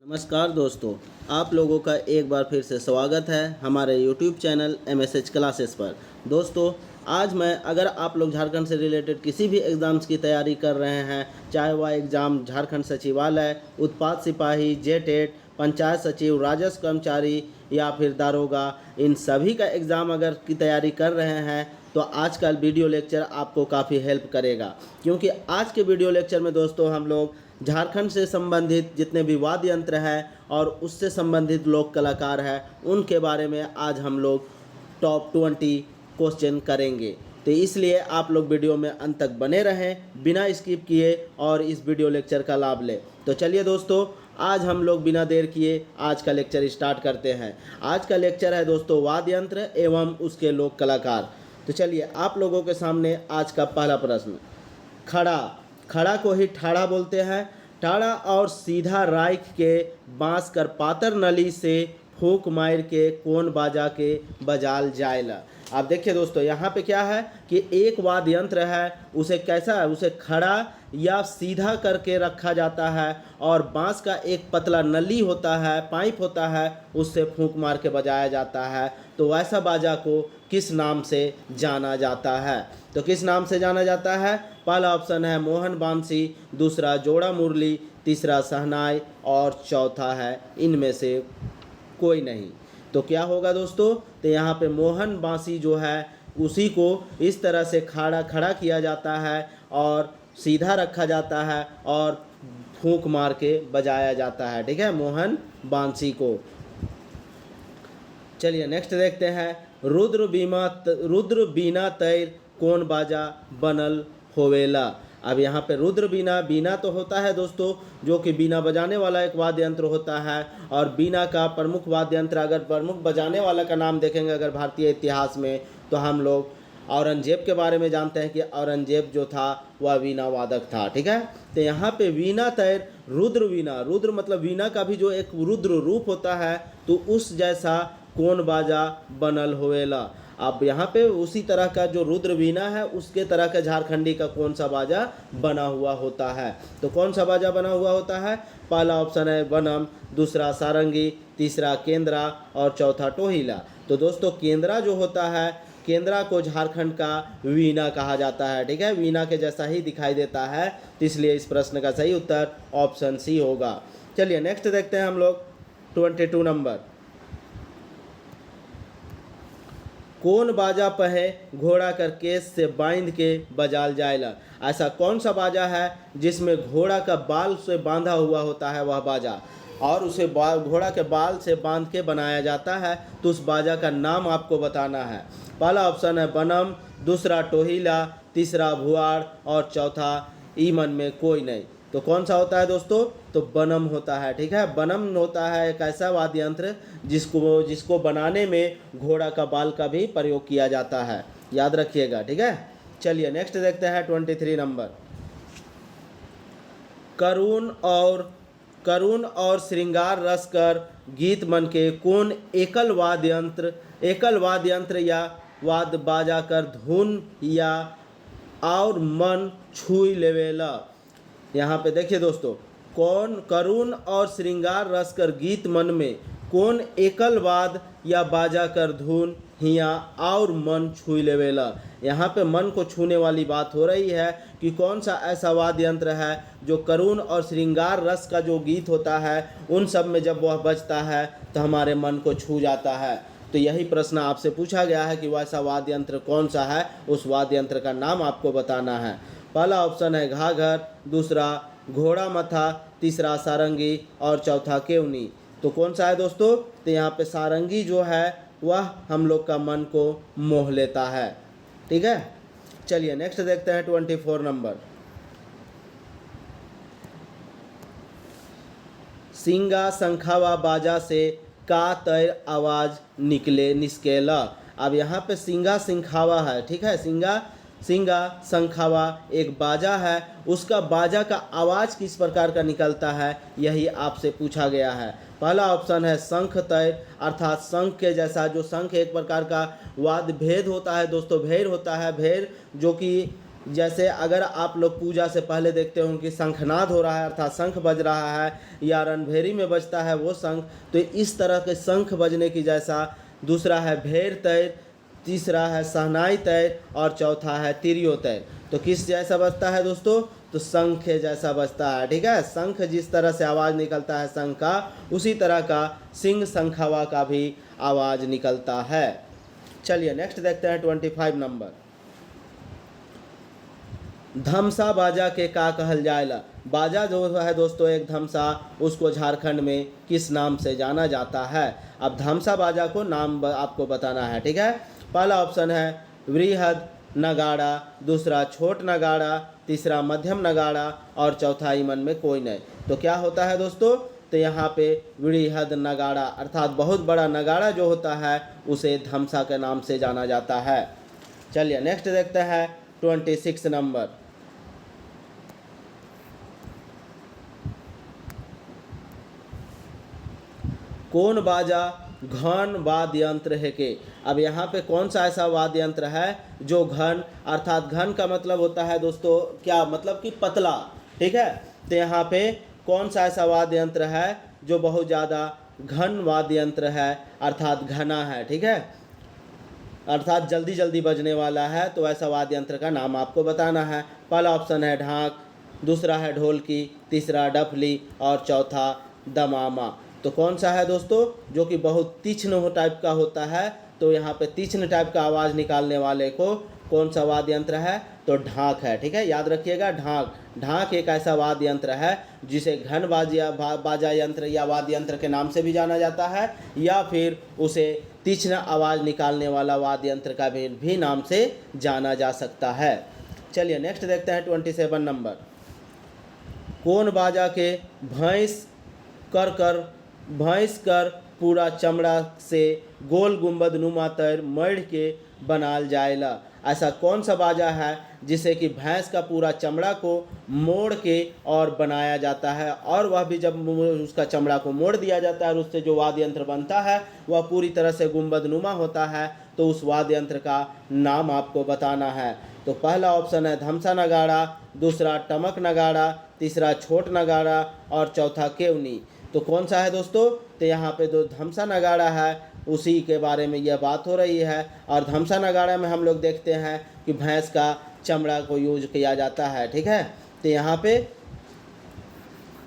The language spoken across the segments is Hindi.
नमस्कार दोस्तों, आप लोगों का एक बार फिर से स्वागत है हमारे YouTube चैनल MSH क्लासेस पर। दोस्तों, आज मैं अगर आप लोग झारखंड से रिलेटेड किसी भी एग्ज़ाम्स की तैयारी कर रहे हैं, चाहे वह एग्ज़ाम झारखंड सचिवालय, उत्पाद सिपाही, जेटेट, पंचायत सचिव, राजस्व कर्मचारी या फिर दारोगा, इन सभी का एग्ज़ाम अगर की तैयारी कर रहे हैं तो आज का वीडियो लेक्चर आपको काफ़ी हेल्प करेगा। क्योंकि आज के वीडियो लेक्चर में दोस्तों हम लोग झारखंड से संबंधित जितने भी वाद्य यंत्र हैं और उससे संबंधित लोक कलाकार हैं उनके बारे में आज हम लोग टॉप 20 क्वेश्चन करेंगे। तो इसलिए आप लोग वीडियो में अंत तक बने रहें, बिना स्किप किए और इस वीडियो लेक्चर का लाभ लें। तो चलिए दोस्तों, आज हम लोग बिना देर किए आज का लेक्चर स्टार्ट करते हैं। आज का लेक्चर है दोस्तों वाद्य यंत्र एवं उसके लोक कलाकार। तो चलिए आप लोगों के सामने आज का पहला प्रश्न। खड़ा, खड़ा को ही ठाड़ा बोलते हैं। ठाड़ा और सीधा राइख के बांस कर पातर नली से फूंक मार के कौन बाजा के बजाल जायला। आप देखिए दोस्तों, यहाँ पे क्या है कि एक वाद्य यंत्र है, उसे कैसा है, उसे खड़ा या सीधा करके रखा जाता है और बांस का एक पतला नली होता है, पाइप होता है, उससे फूंक मार के बजाया जाता है। तो वैसा बाजा को किस नाम से जाना जाता है? तो किस नाम से जाना जाता है? पहला ऑप्शन है मोहन बांसी, दूसरा जोड़ा मुरली, तीसरा शहनाई और चौथा है इनमें से कोई नहीं। तो क्या होगा दोस्तों? तो यहाँ पे मोहन बांसी जो है उसी को इस तरह से खड़ा किया जाता है और सीधा रखा जाता है और फूंक मार के बजाया जाता है। ठीक है, मोहन बांसी को। चलिए नेक्स्ट देखते हैं। रुद्र बीना तैर कौन बाजा बनल होवेला। अब यहाँ पे रुद्र बीना, बीना तो होता है दोस्तों जो कि बीना बजाने वाला एक वाद्य यंत्र होता है। और बीना का प्रमुख वाद्य यंत्र, अगर प्रमुख बजाने वाला का नाम देखेंगे अगर भारतीय इतिहास में, तो हम लोग औरंगजेब के बारे में जानते हैं कि औरंगजेब जो था वह वीणा वादक था। ठीक है, तो यहाँ पे वीणा तैर रुद्र वीणा, रुद्र मतलब वीणा का भी जो एक रुद्र रूप होता है, तो उस जैसा कौन बाजा बनल होवेला। अब यहाँ पे उसी तरह का जो रुद्र वीणा है उसके तरह का झारखंडी का कौन सा बाजा बना हुआ होता है? तो कौन सा बाजा बना हुआ होता है? पहला ऑप्शन है बनम, दूसरा सारंगी, तीसरा केंद्रा और चौथा टोहिला। तो दोस्तों केंद्रा जो होता है, केंद्रा को झारखंड का वीणा कहा जाता है। ठीक है, वीणा के जैसा ही दिखाई देता है, तो इसलिए इस प्रश्न का सही उत्तर ऑप्शन सी होगा। चलिए नेक्स्ट देखते हैं हम लोग 22 नंबर। कौन बाजा पहे घोड़ा कर केस से बांध के बजाल जायला। ऐसा कौन सा बाजा है जिसमें घोड़ा का बाल से बांधा हुआ होता है वह बाजा, और उसे घोड़ा के बाल से बांध के बनाया जाता है? तो उस बाजा का नाम आपको बताना है। पहला ऑप्शन है बनम, दूसरा टोहिला, तीसरा भुआड़ और चौथा ईमन में कोई नहीं। तो कौन सा होता है दोस्तों? तो बनम होता है। ठीक है, बनम होता है एक ऐसा वाद्य यंत्र जिसको बनाने में घोड़ा का बाल का भी प्रयोग किया जाता है, याद रखिएगा। ठीक है, चलिए नेक्स्ट देखते हैं 23 नंबर। करुण और श्रृंगार रस कर गीत मन के कौन एकल वाद्य यंत्र या वाद्य बाजा कर धुन या और मन छुई लेवेला। यहाँ पे देखिए दोस्तों, कौन करुण और श्रृंगार रस कर गीत मन में कौन एकल वाद या बाजा कर धुन हिया और मन छुई लेवेला। यहाँ पे मन को छूने वाली बात हो रही है कि कौन सा ऐसा वाद्य यंत्र है जो करुण और श्रृंगार रस का जो गीत होता है उन सब में जब वह बजता है तो हमारे मन को छू जाता है। तो यही प्रश्न आपसे पूछा गया है कि वैसा वाद्य यंत्र कौन सा है, उस वाद्य यंत्र का नाम आपको बताना है। पहला ऑप्शन है घाघर, दूसरा घोड़ा मथा, तीसरा सारंगी और चौथा केवनी। तो कौन सा है दोस्तों? तो यहाँ पे सारंगी जो है वह हम लोग का मन को मोह लेता है। ठीक है, चलिए नेक्स्ट देखते हैं 24 नंबर। सिंगा शंखावा बाजा से का तैर आवाज निस्केला। अब यहाँ पे सिंगा शंखावा है। ठीक है, सिंगा शंखावा एक बाजा है, उसका बाजा का आवाज़ किस प्रकार का निकलता है यही आपसे पूछा गया है। पहला ऑप्शन है शंख तैर, अर्थात शंख के जैसा, जो शंख एक प्रकार का वाद्य भेद होता है दोस्तों, भेर होता है, भेर जो कि जैसे अगर आप लोग पूजा से पहले देखते हो कि शंखनाद हो रहा है अर्थात शंख बज रहा है या रणभेरी में बजता है वो शंख, तो इस तरह के शंख बजने की जैसा। दूसरा है भेर तैर, तीसरा है शहनाई तैर और चौथा है तिरियो तैर। तो किस जैसा बजता है दोस्तों? तो शंख जैसा बजता है। ठीक है, शंख जिस तरह से आवाज़ निकलता है शंख का, उसी तरह का सिंह शंखवा का भी आवाज़ निकलता है। चलिए नेक्स्ट देखते हैं 25 नंबर। धमसा बाजा के का कहल जाएला। बाजा जो है दोस्तों एक धमसा, उसको झारखंड में किस नाम से जाना जाता है? अब धमसा बाजा को नाम आपको बताना है। ठीक है, पहला ऑप्शन है वृहद नगाड़ा, दूसरा छोट नगाड़ा, तीसरा मध्यम नगाड़ा और चौथा ईमन में कोई नहीं। तो क्या होता है दोस्तों? तो यहाँ पे वृहद नगाड़ा अर्थात बहुत बड़ा नगाड़ा जो होता है उसे धमसा के नाम से जाना जाता है। चलिए नेक्स्ट देखते हैं 26 नंबर। कौन बाजा घन वाद्य यंत्र है के? अब यहाँ पे कौन सा ऐसा वाद्य यंत्र है जो घन, अर्थात घन का मतलब होता है दोस्तों क्या, मतलब कि पतला। ठीक है, तो यहाँ पे कौन सा ऐसा वाद्य यंत्र है जो बहुत ज़्यादा घन वाद्य यंत्र है अर्थात घना है। ठीक है, अर्थात जल्दी जल्दी बजने वाला है। तो ऐसा वाद्य यंत्र का नाम आपको बताना है। पहला ऑप्शन है ढाक, दूसरा है ढोलकी, तीसरा डफली और चौथा दमामा। तो कौन सा है दोस्तों जो कि बहुत तीक्ष्ण हो टाइप का होता है? तो यहाँ पे तीक्ष्ण टाइप का आवाज़ निकालने वाले को कौन सा वाद्य यंत्र है? तो ढाक है। ठीक है, याद रखिएगा ढाक। ढाक एक ऐसा वाद्य यंत्र है जिसे घन बाजा यंत्र या वाद्य यंत्र के नाम से भी जाना जाता है, या फिर उसे तीक्ष्ण आवाज़ निकालने वाला वाद्य यंत्र का भी नाम से जाना जा सकता है। चलिए नेक्स्ट देखते हैं 27 नंबर। कौन बाजा के भैंस कर पूरा चमड़ा से गोल गुंबद नुमा तैर मढ़ के बनाल जाएला। ऐसा कौन सा बाजा है जिसे कि भैंस का पूरा चमड़ा को मोड़ के और बनाया जाता है, और वह भी जब उसका चमड़ा को मोड़ दिया जाता है और उससे जो वाद्य यंत्र बनता है वह पूरी तरह से गुंबद नुमा होता है, तो उस वाद्य यंत्र का नाम आपको बताना है। तो पहला ऑप्शन है धमसा नगाड़ा, दूसरा टमक नगाड़ा, तीसरा छोट नगाड़ा और चौथा केवनी। तो कौन सा है दोस्तों? तो यहाँ पे जो धमसा नगाड़ा है उसी के बारे में यह बात हो रही है। और धमसा नगाड़ा में हम लोग देखते हैं कि भैंस का चमड़ा को यूज किया जाता है। ठीक है, तो यहाँ पे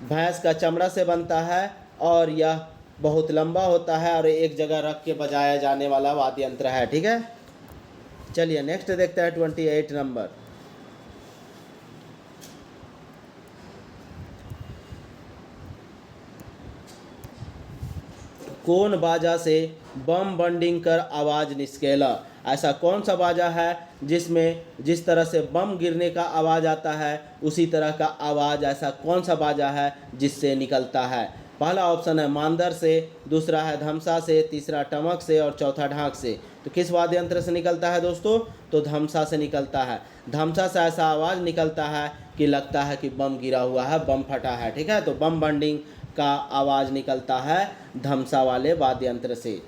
भैंस का चमड़ा से बनता है और यह बहुत लंबा होता है और एक जगह रख के बजाया जाने वाला वाद्य यंत्र है। ठीक है, चलिए नेक्स्ट देखते हैं 28 नंबर। कौन बाजा से बम बंडिंग कर आवाज़ निस्केला। ऐसा कौन सा बाजा है जिसमें जिस तरह से बम गिरने का आवाज़ आता है उसी तरह का आवाज़ ऐसा कौन सा बाजा है जिससे निकलता है? पहला ऑप्शन है मांदर से, दूसरा है धमसा से, तीसरा टमक से और चौथा ढाक से। तो किस वाद्य यंत्र से निकलता है दोस्तों? तो धमसा से निकलता है। धमसा से ऐसा आवाज़ निकलता है कि लगता है कि बम गिरा हुआ है, बम फटा है। ठीक है, तो बम बंडिंग का आवाज़ निकलता है धमसा वाले वाद्य यंत्र से।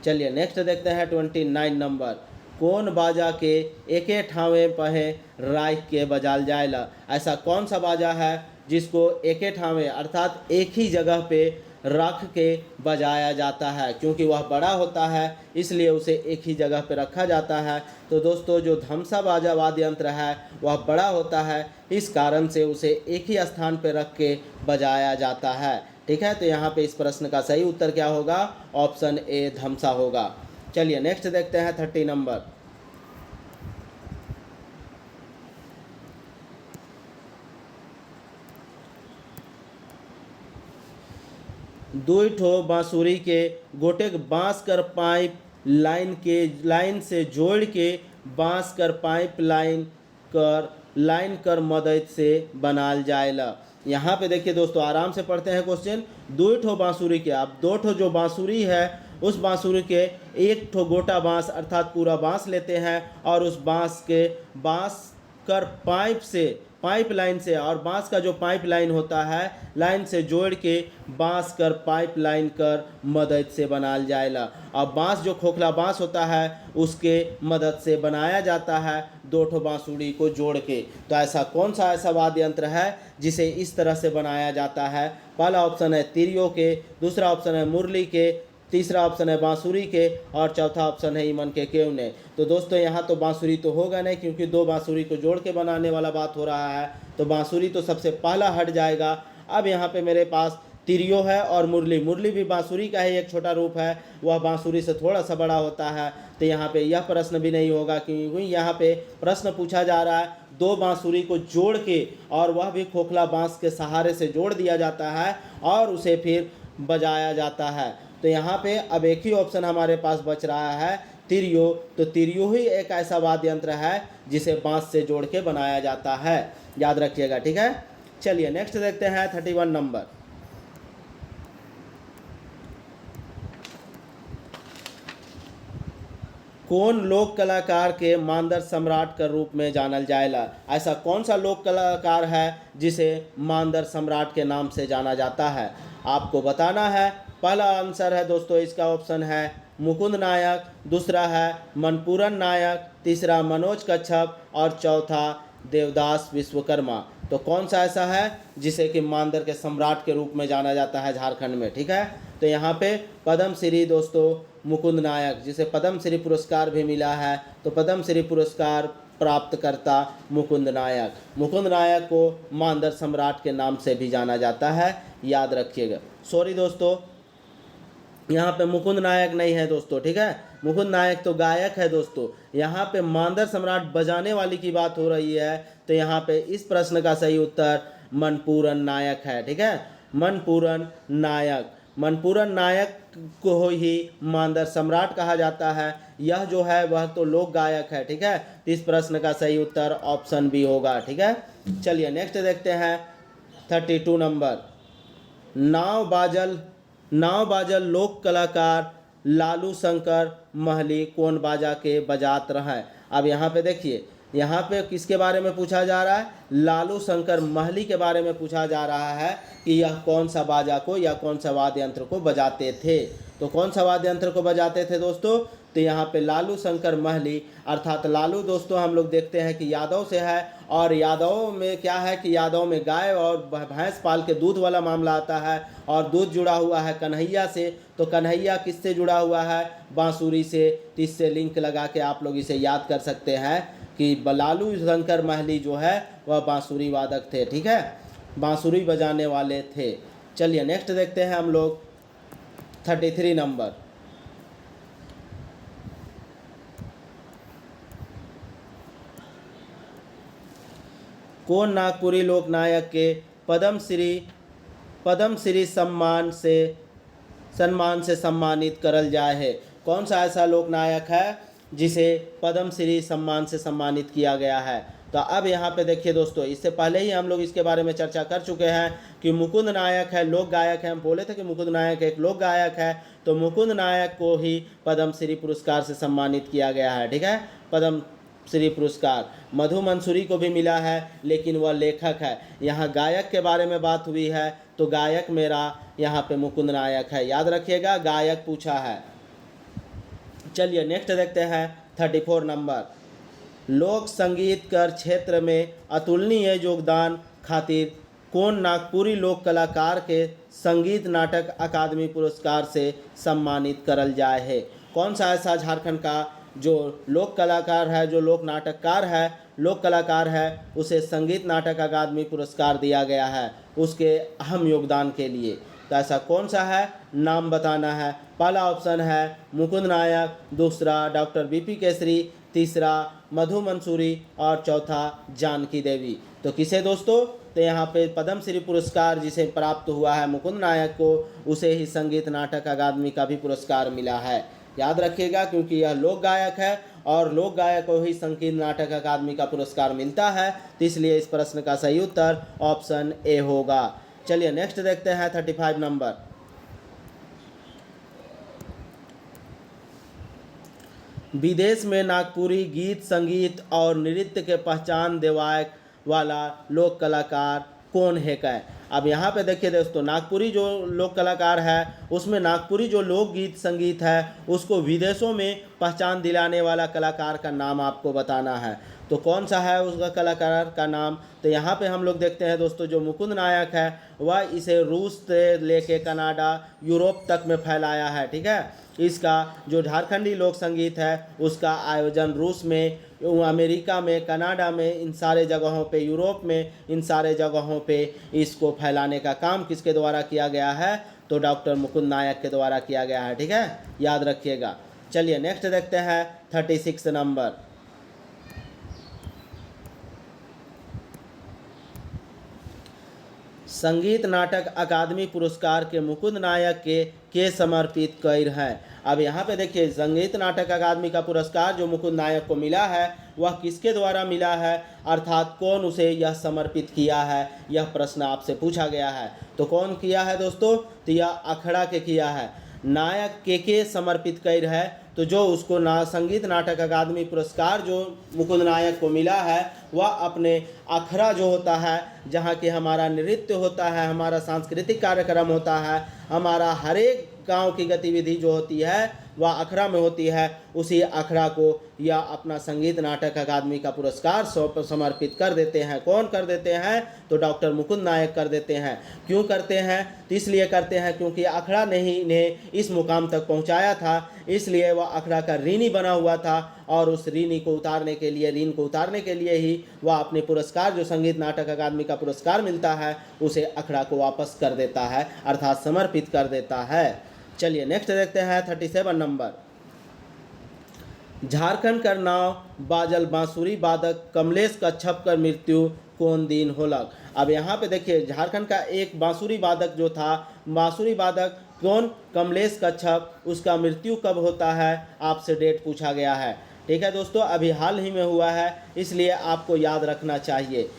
चलिए नेक्स्ट देखते हैं 29 नंबर। कौन बाजा के एके ठावे पहे राख के बजाल जाएला। ऐसा कौन सा बाजा है जिसको एके ठावे अर्थात एक ही जगह पे रख के बजाया जाता है? क्योंकि वह बड़ा होता है इसलिए उसे एक ही जगह पे रखा जाता है। तो दोस्तों जो धमसा बाजा वाद्य यंत्र है वह बड़ा होता है, इस कारण से उसे एक ही स्थान पे रख के बजाया जाता है। ठीक है, तो यहाँ पे इस प्रश्न का सही उत्तर क्या होगा? ऑप्शन ए धमसा होगा। चलिए नेक्स्ट देखते हैं 30 नंबर। दुई ठो बांसुरी के गोटेक बांस कर पाइप लाइन से जोड़ के बांस कर पाइप लाइन कर मदद से बनाल जाएला। यहाँ पे देखिए दोस्तों, आराम से पढ़ते हैं क्वेश्चन। दो ठो बांसुरी के, आप दो ठो जो बांसुरी है उस बांसुरी के एक ठो गोटा बांस अर्थात पूरा बांस लेते हैं और उस बांस कर पाइप से पाइपलाइन से, और बांस का जो पाइपलाइन होता है लाइन से जोड़ के बांस कर पाइपलाइन कर मदद से बनाल जाएला। अब बांस जो खोखला बांस होता है उसके मदद से बनाया जाता है दो ठो बांसुरी को जोड़ के। तो ऐसा कौन सा ऐसा वाद्य यंत्र है जिसे इस तरह से बनाया जाता है? पहला ऑप्शन है तिरियों के, दूसरा ऑप्शन है मुरली के, तीसरा ऑप्शन है बांसुरी के, और चौथा ऑप्शन है ईमन के केवने। तो दोस्तों यहाँ तो बांसुरी तो होगा नहीं, क्योंकि दो बांसुरी को जोड़ के बनाने वाला बात हो रहा है, तो बांसुरी तो सबसे पहला हट जाएगा। अब यहाँ पे मेरे पास तिरियो है और मुरली। मुरली भी बांसुरी का ही एक छोटा रूप है, वह बांसुरी से थोड़ा सा बड़ा होता है। तो यहाँ पे यह प्रश्न भी नहीं होगा, क्योंकि यहाँ पे प्रश्न पूछा जा रहा है दो बांसुरी को जोड़ के, और वह भी खोखला बांस के सहारे से जोड़ दिया जाता है और उसे फिर बजाया जाता है। तो यहाँ पे अब एक ही ऑप्शन हमारे पास बच रहा है तिरियो। तो तिरियो ही एक ऐसा वाद्य यंत्र है जिसे बांस से जोड़ के बनाया जाता है, याद रखिएगा, ठीक है। चलिए नेक्स्ट देखते हैं 31 नंबर। कौन लोक कलाकार के मांदर सम्राट के रूप में जानल जाएला? ऐसा कौन सा लोक कलाकार है जिसे मांदर सम्राट के नाम से जाना जाता है? आपको बताना है। पहला आंसर है दोस्तों इसका ऑप्शन है मुकुंद नायक, दूसरा है मनपूरन नायक, तीसरा मनोज कच्छप और चौथा देवदास विश्वकर्मा। तो कौन सा ऐसा है जिसे कि मांदर के सम्राट के रूप में जाना जाता है झारखंड में, ठीक है। तो यहाँ पे पद्म श्री दोस्तों मुकुंद नायक, जिसे पद्म श्री पुरस्कार भी मिला है, तो पद्म श्री पुरस्कार प्राप्त करता मुकुंद नायक। मुकुंद नायक को मांदर सम्राट के नाम से भी जाना जाता है, याद रखिएगा। सॉरी दोस्तों, यहाँ पे मुकुंद नायक नहीं है दोस्तों, ठीक है। मुकुंद नायक तो गायक है दोस्तों। यहाँ पे मांदर सम्राट बजाने वाली की बात हो रही है, तो यहाँ पे इस प्रश्न का सही उत्तर मनपूरन नायक है, ठीक है। मनपूरन नायक, मनपूरन नायक को ही मांदर सम्राट कहा जाता है। यह जो है वह तो लोक गायक है, ठीक है। इस प्रश्न का सही उत्तर ऑप्शन बी होगा, ठीक है। चलिए नेक्स्ट देखते हैं 32 नंबर। नाव बाजल लोक कलाकार लालू शंकर महली कौन बाजा के बजात रहे? अब यहाँ पे देखिए, यहाँ पे किसके बारे में पूछा जा रहा है? लालू शंकर महली के बारे में पूछा जा रहा है कि यह कौन सा बाजा को या कौन सा वाद्य यंत्र को बजाते थे। तो कौन सा वाद्य यंत्र को बजाते थे दोस्तों? तो यहाँ पे लालू शंकर महली, अर्थात लालू दोस्तों हम लोग देखते हैं कि यादव से है, और यादव में क्या है कि यादव में गाय और भैंस पाल के दूध वाला मामला आता है, और दूध जुड़ा हुआ है कन्हैया से। तो कन्हैया किससे जुड़ा हुआ है? बांसुरी से। तो इससे लिंक लगा के आप लोग इसे याद कर सकते हैं कि लालू शंकर महली जो है वह बांसुरी वादक थे, ठीक है, बांसुरी बजाने वाले थे। चलिए नेक्स्ट देखते हैं हम लोग 33 नंबर। कौन नागपुरी लोक नायक के पद्म श्री सम्मान से सम्मानित करल जाए है? कौन सा ऐसा लोक नायक है जिसे पद्म श्री सम्मान से सम्मानित किया गया है? तो अब यहाँ पे देखिए दोस्तों, इससे पहले ही हम लोग इसके बारे में चर्चा कर चुके हैं कि मुकुंद नायक है लोक गायक है। हम बोले थे कि मुकुंद नायक एक लोक गायक है, तो मुकुंद नायक को ही पद्म श्री पुरस्कार से सम्मानित किया गया है, ठीक है। पद्म श्री पुरस्कार मधु मंसूरी को भी मिला है, लेकिन वह लेखक है। यहाँ गायक के बारे में बात हुई है, तो गायक मेरा यहाँ पे मुकुंद नायक है, याद रखिएगा, गायक पूछा है। चलिए नेक्स्ट देखते हैं 34 नंबर। लोक संगीत कर क्षेत्र में अतुलनीय योगदान खातिर कौन नागपुरी लोक कलाकार के संगीत नाटक अकादमी पुरस्कार से सम्मानित करल जाए है? कौन सा ऐसा झारखंड का जो लोक कलाकार है, जो लोक नाटककार है, लोक कलाकार है, उसे संगीत नाटक अकादमी पुरस्कार दिया गया है उसके अहम योगदान के लिए? तो ऐसा कौन सा है, नाम बताना है। पहला ऑप्शन है मुकुंद नायक, दूसरा डॉक्टर बीपी केसरी, तीसरा मधु मंसूरी और चौथा जानकी देवी। तो किसे दोस्तों? तो यहाँ पे पद्म श्री पुरस्कार जिसे प्राप्त हुआ है मुकुंद नायक को, उसे ही संगीत नाटक अकादमी का भी पुरस्कार मिला है, याद रखिएगा, क्योंकि यह लोक गायक है और लोक गायक को ही संगीत नाटक अकादमी का पुरस्कार मिलता है। तो इसलिए इस प्रश्न का सही उत्तर ऑप्शन ए होगा। चलिए नेक्स्ट देखते हैं 35 नंबर। विदेश में नागपुरी गीत संगीत और नृत्य के पहचान वाला लोक कलाकार कौन है का। अब यहाँ पे देखिए दोस्तों, नागपुरी जो लोक कलाकार है उसमें नागपुरी जो लोकगीत संगीत है उसको विदेशों में पहचान दिलाने वाला कलाकार का नाम आपको बताना है। तो कौन सा है उसका कलाकार का नाम। तो यहाँ पे हम लोग देखते हैं दोस्तों, जो मुकुंद नायक है वह इसे रूस से लेके कनाडा यूरोप तक में फैलाया है। ठीक है, इसका जो झारखंडी लोक संगीत है उसका आयोजन रूस में, अमेरिका में, कनाडा में, इन सारे जगहों पे, यूरोप में, इन सारे जगहों पे इसको फैलाने का काम किसके द्वारा किया गया है। तो डॉक्टर मुकुंद नायक के द्वारा किया गया है। ठीक है, याद रखिएगा। चलिए नेक्स्ट देखते हैं 36 नंबर। संगीत नाटक अकादमी पुरस्कार के मुकुंद नायक के समर्पित कर है। अब यहाँ पे देखिए, संगीत नाटक अकादमी का पुरस्कार जो मुकुंद नायक को मिला है वह किसके द्वारा मिला है, अर्थात कौन उसे यह समर्पित किया है, यह प्रश्न आपसे पूछा गया है। तो कौन किया है दोस्तों, तो यह अखड़ा के किया है। नायक के समर्पित कर है, तो जो उसको संगीत नाटक अकादमी पुरस्कार जो मुकुंद नायक को मिला है वह अपने अखड़ा जो होता है, जहाँ कि हमारा नृत्य होता है, हमारा सांस्कृतिक कार्यक्रम होता है, हमारा हर एक गांव की गतिविधि जो होती है वह अखड़ा में होती है, उसी अखड़ा को या अपना संगीत नाटक अकादमी का पुरस्कार समर्पित कर देते हैं। कौन कर देते हैं, तो डॉक्टर मुकुंद नायक कर देते हैं। क्यों करते हैं, तो इसलिए करते हैं क्योंकि अखड़ा ने ही इन्हें इस मुकाम तक पहुंचाया था, इसलिए वह अखड़ा का ऋणी बना हुआ था और उस ऋण को उतारने के लिए ही वह अपने पुरस्कार जो संगीत नाटक अकादमी का पुरस्कार मिलता है उसे अखड़ा को वापस कर देता है, अर्थात समर्पित कर देता है। चलिए नेक्स्ट देखते हैं 37 नंबर। झारखंड का नाव बाजल बांसुरी वादक कमलेश कच्छप का मृत्यु कौन दिन होलक। अब यहाँ पे देखिए, झारखंड का एक बांसुरी वादक जो था, बांसुरी वादक कौन, कमलेश कच्छप, उसका मृत्यु कब होता है आपसे डेट पूछा गया है। ठीक है दोस्तों, अभी हाल ही में हुआ है, इसलिए आपको याद रखना चाहिए।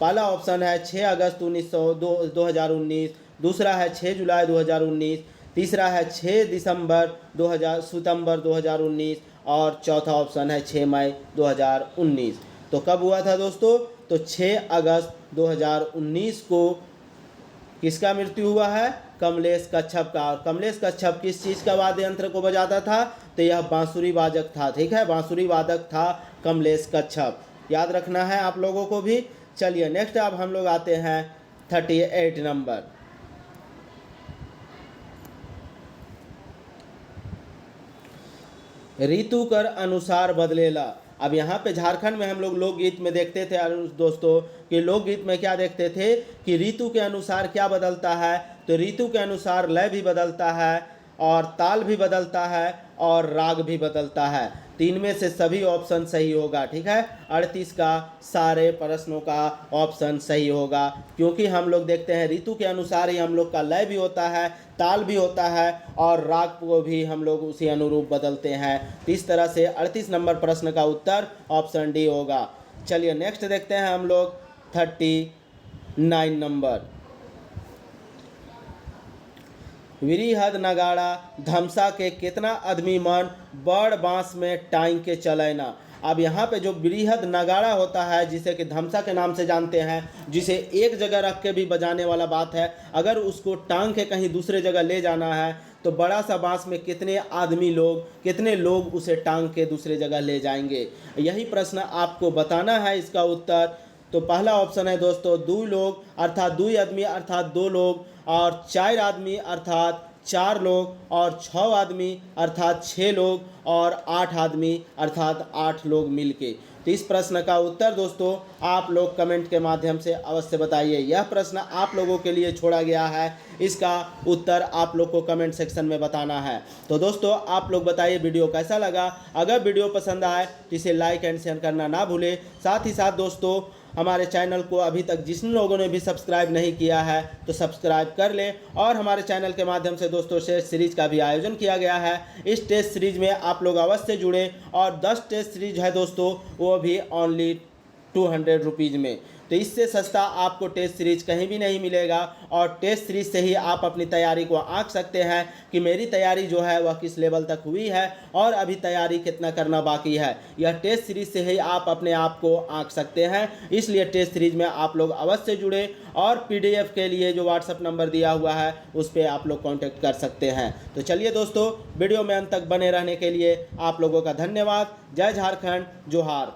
पहला ऑप्शन है 6 अगस्त 2019, दूसरा है 6 जुलाई 2019, तीसरा है 6 सितंबर 2019 और चौथा ऑप्शन है 6 मई 2019। तो कब हुआ था दोस्तों, तो 6 अगस्त 2019 को किसका मृत्यु हुआ है, कमलेश कच्छप का। और कमलेश कच्छप किस चीज़ का वाद्य यंत्र को बजाता था, तो यह बांसुरी वादक था। ठीक है, बांसुरी वादक था कमलेश कच्छप, याद रखना है आप लोगों को भी। चलिए नेक्स्ट अब हम लोग आते हैं 38 नंबर। ऋतु कर अनुसार बदलेला। अब यहाँ पे झारखंड में हम लोग लोकगीत में देखते थे दोस्तों कि लोकगीत में क्या देखते थे कि ऋतु के अनुसार क्या बदलता है, तो ऋतु के अनुसार लय भी बदलता है और ताल भी बदलता है और राग भी बदलता है। तीन में से सभी ऑप्शन सही होगा। ठीक है, 38 का सारे प्रश्नों का ऑप्शन सही होगा, क्योंकि हम लोग देखते हैं ऋतु के अनुसार ही हम लोग का लय भी होता है, ताल भी होता है और राग को भी हम लोग उसी अनुरूप बदलते हैं। इस तरह से 38 नंबर प्रश्न का उत्तर ऑप्शन डी होगा। चलिए नेक्स्ट देखते हैं हम लोग 39 नंबर। विरिहद नगाड़ा धमसा के कितना आदमी मन बड़ बांस में टांग के चलेना। अब यहाँ पे जो विरिहद नगाड़ा होता है, जिसे कि धमसा के नाम से जानते हैं, जिसे एक जगह रख के भी बजाने वाला बात है, अगर उसको टांग के कहीं दूसरे जगह ले जाना है तो बड़ा सा बांस में कितने लोग उसे टांग के दूसरे जगह ले जाएंगे, यही प्रश्न आपको बताना है। इसका उत्तर तो पहला ऑप्शन है दोस्तों 2 लोग अर्थात 2 आदमी अर्थात 2 लोग, और 4 आदमी अर्थात 4 लोग, और 6 आदमी अर्थात 6 लोग, और 8 आदमी अर्थात 8 लोग मिलके। तो इस प्रश्न का उत्तर दोस्तों आप लोग कमेंट के माध्यम से अवश्य बताइए। यह प्रश्न आप लोगों के लिए छोड़ा गया है, इसका उत्तर आप लोग को कमेंट सेक्शन में बताना है। तो दोस्तों आप लोग बताइए वीडियो कैसा लगा। अगर वीडियो पसंद आए तो इसे लाइक एंड शेयर करना ना भूलें। साथ ही साथ दोस्तों हमारे चैनल को अभी तक जिन लोगों ने भी सब्सक्राइब नहीं किया है तो सब्सक्राइब कर लें। और हमारे चैनल के माध्यम से दोस्तों टेस्ट सीरीज़ का भी आयोजन किया गया है। इस टेस्ट सीरीज़ में आप लोग अवश्य जुड़े, और 10 टेस्ट सीरीज है दोस्तों, वो भी ओनली 200 रुपीज़ में। तो इससे सस्ता आपको टेस्ट सीरीज कहीं भी नहीं मिलेगा। और टेस्ट सीरीज से ही आप अपनी तैयारी को आंक सकते हैं कि मेरी तैयारी जो है वह किस लेवल तक हुई है और अभी तैयारी कितना करना बाकी है। यह टेस्ट सीरीज से ही आप अपने आप को आंक सकते हैं। इसलिए टेस्ट सीरीज में आप लोग अवश्य जुड़े और पीडीएफ के लिए जो व्हाट्सएप नंबर दिया हुआ है उस पर आप लोग कांटेक्ट कर सकते हैं। तो चलिए दोस्तों, वीडियो में अंत तक बने रहने के लिए आप लोगों का धन्यवाद। जय झारखंड, जोहार।